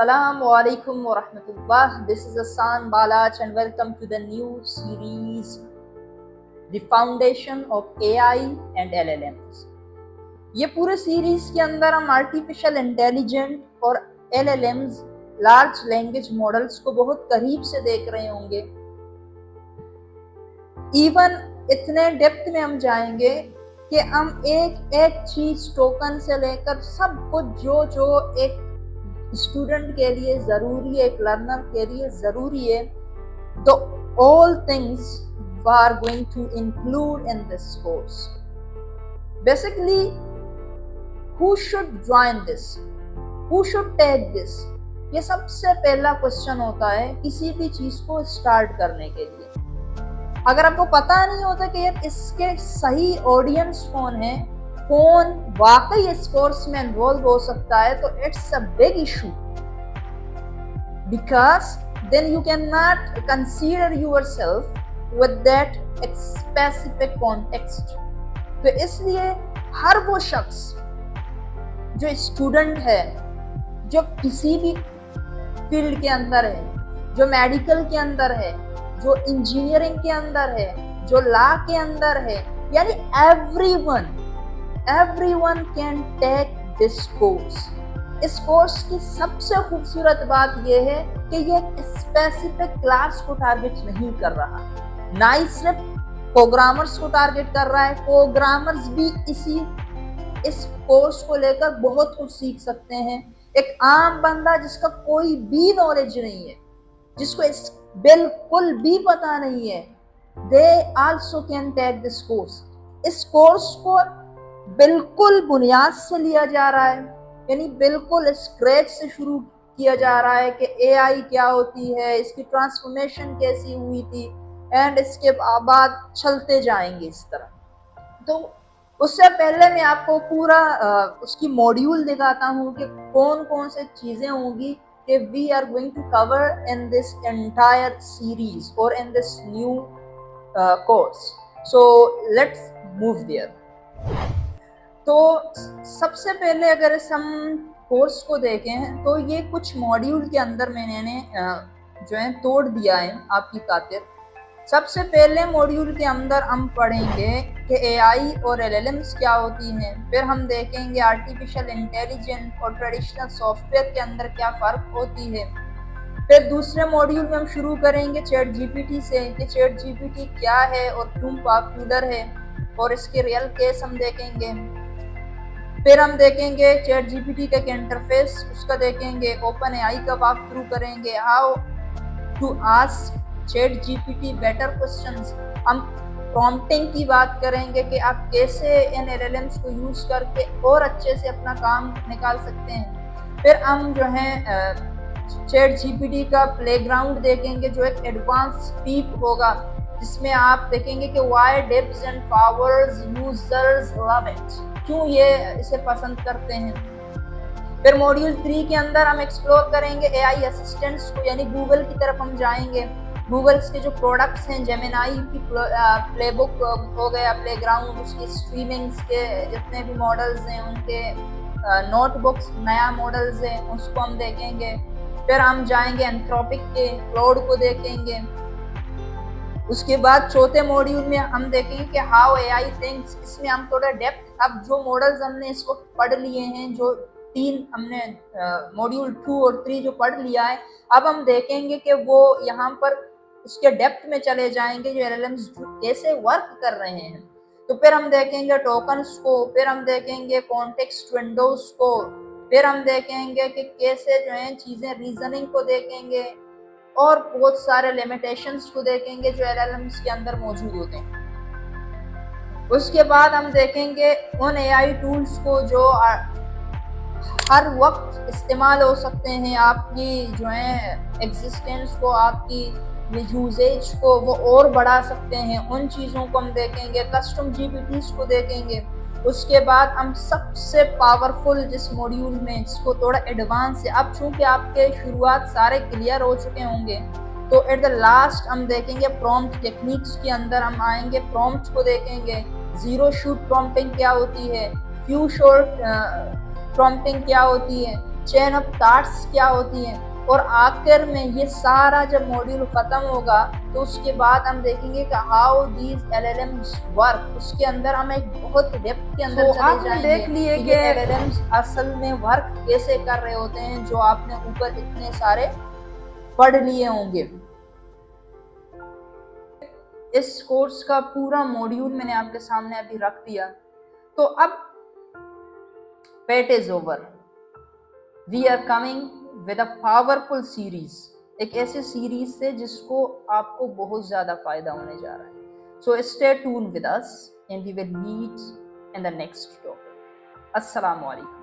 Assalamu alaikum wa rahmatullah. This is Hassan Balach and welcome to the new series, The Foundation of AI and LLMs. ये पूरे series के अंदर हम artificial intelligent और LLMs, large language models को बहुत करीब से देख रहे होंगे। इवन इतने डेप्थ में हम जाएंगे कि हम एक एक चीज टोकन से लेकर सब कुछ जो एक स्टूडेंट के लिए जरूरी है, एक लर्नर के लिए जरूरी है, तो all things we are going to include in this course. Basically, who should join this? Who should take this? ये सबसे पहला क्वेश्चन होता है किसी भी चीज को स्टार्ट करने के लिए। अगर आपको पता नहीं होता कि यार इसके सही ऑडियंस कौन है, कौन वाकई इस कोर्स में इन्वॉल्व हो सकता है, तो it's a big issue, because then you can not consider yourself with that specific context. तो इसलिए हर वो शख्स जो स्टूडेंट है, जो किसी भी फील्ड के अंदर है, जो मेडिकल के अंदर है, जो इंजीनियरिंग के अंदर है, जो लॉ के अंदर है, यानी everyone can take this course. इस कोर्स की सबसे खूबसूरत बात यह है कि ये एक स्पेसिफिक क्लास को टारगेट नहीं कर रहा, ना ही सिर्फ प्रोग्रामर्स को टारगेट कर रहा है। प्रोग्रामर्स भी इस कोर्स को लेकर बहुत कुछ सीख सकते हैं। एक आम बंदा जिसका कोई भी नॉलेज नहीं है, जिसको इस बिल्कुल भी पता नहीं है, they also can take this course. इस कोर्स को बिल्कुल बुनियाद से लिया जा रहा है, यानी बिल्कुल स्क्रैच से शुरू किया जा रहा है कि एआई क्या होती है, इसकी ट्रांसफॉर्मेशन कैसी हुई थी, एंड इसके बाद चलते जाएंगे इस तरह। तो उससे पहले मैं आपको पूरा उसकी मॉड्यूल दिखाता हूँ कि कौन कौन से चीज़ें होंगी कि we are going to cover in this entire series और in this new course. So let's move there. तो सबसे पहले अगर हम कोर्स को देखें तो ये कुछ मॉड्यूल के अंदर मैंने जो है तोड़ दिया है आपकी खातिर। सबसे पहले मॉड्यूल के अंदर हम पढ़ेंगे कि एआई और एलएलएम्स क्या होती हैं, फिर हम देखेंगे आर्टिफिशियल इंटेलिजेंस और ट्रेडिशनल सॉफ्टवेयर के अंदर क्या फ़र्क होती है। फिर दूसरे मॉड्यूल में हम शुरू करेंगे चैट जीपीटी से कि चैट जीपीटी क्या है और क्यों पॉपुलर है, और इसके रियल केस हम देखेंगे। फिर हम देखेंगे चैट जीपीटी का इंटरफेस, उसका देखेंगे। ओपन एआई का वॉक थ्रू करेंगे, how to ask ChatGPT better questions. हम प्रॉम्प्टिंग की बात करेंगे कि आप कैसे इन एलएलएम्स को यूज़ करके और अच्छे से अपना काम निकाल सकते हैं। फिर हम जो है चैट जीपीटी का प्लेग्राउंड देखेंगे, जो एक एडवांस पीक होगा, जिसमें आप देखेंगे कि why dips and powers users love it, क्यों ये इसे पसंद करते हैं। फिर मॉड्यूल 3 के अंदर हम एक्सप्लोर करेंगे एआई असिस्टेंट्स को, यानी गूगल की तरफ हम जाएंगे। गूगल्स के जो प्रोडक्ट्स हैं, जेमिनाई की प्लेबुक हो गया, प्लेग्राउंड, उसकी स्ट्रीमिंग्स के जितने भी मॉडल्स हैं, उनके नोटबुक्स नया मॉडल्स हैं, उसको हम देखेंगे। फिर हम जाएंगे एंथ्रोपिक के क्लाउड को देखेंगे। उसके बाद चौथे मॉड्यूल में हम देखेंगे कि हाउ एआई थिंक्स। इसमें हम थोड़ा डेप्थ, अब जो मॉडल्स हमने इस वक्त पढ़ लिए हैं, जो 3 हमने मॉड्यूल 2 और 3 जो पढ़ लिया है, अब हम देखेंगे कि वो यहाँ पर उसके डेप्थ में चले जाएंगे, जो एलएलएम्स कैसे वर्क कर रहे हैं। तो फिर हम देखेंगे टोकन्स को, फिर हम देखेंगे कॉन्टेक्स्ट विंडोज को, फिर हम देखेंगे कि कैसे जो है चीज़ें रीजनिंग को देखेंगे, और बहुत सारे लिमिटेशंस को देखेंगे जो एलएलएम्स के अंदर मौजूद होते हैं। उसके बाद हम देखेंगे उन एआई टूल्स को जो हर वक्त इस्तेमाल हो सकते हैं, आपकी जो है एग्जिस्टेंस को, आपकी यूजेज को वो और बढ़ा सकते हैं। उन चीज़ों को हम देखेंगे, कस्टम जीपीटीज को देखेंगे। उसके बाद हम सबसे पावरफुल जिस मॉड्यूल में, जिसको थोड़ा एडवांस है, अब चूंकि आपके शुरुआत सारे क्लियर हो चुके होंगे, तो एट द लास्ट हम देखेंगे प्रॉम्प्ट टेक्निक्स के अंदर हम आएंगे, प्रॉम्प्ट को देखेंगे। जीरो शूट प्रॉम्प्टिंग क्या होती है, फ्यू शॉट प्रॉम्प्टिंग क्या होती है, चेन ऑफ थॉट्स क्या होती हैं, और आखिर में ये सारा जब मॉड्यूल खत्म होगा तो उसके बाद हम देखेंगे कि हाउ दीज एलएलएम्स वर्क। उसके अंदर हम एक बहुत डेप्थ के अंदर चले जाएंगे, देख लिए कि ये एलएलएम्स असल में वर्क कैसे कर रहे होते हैं, जो आपने ऊपर इतने सारे पढ़ लिए होंगे। इस कोर्स का पूरा मॉड्यूल मैंने आपके सामने अभी रख दिया। तो अब fate is over, we are coming with a powerful series, एक ऐसे सीरीज से जिसको आपको बहुत ज्यादा फायदा होने जा रहा है। So stay tune with us and we will meet in the next topic. अस्सलाम वालेकुम।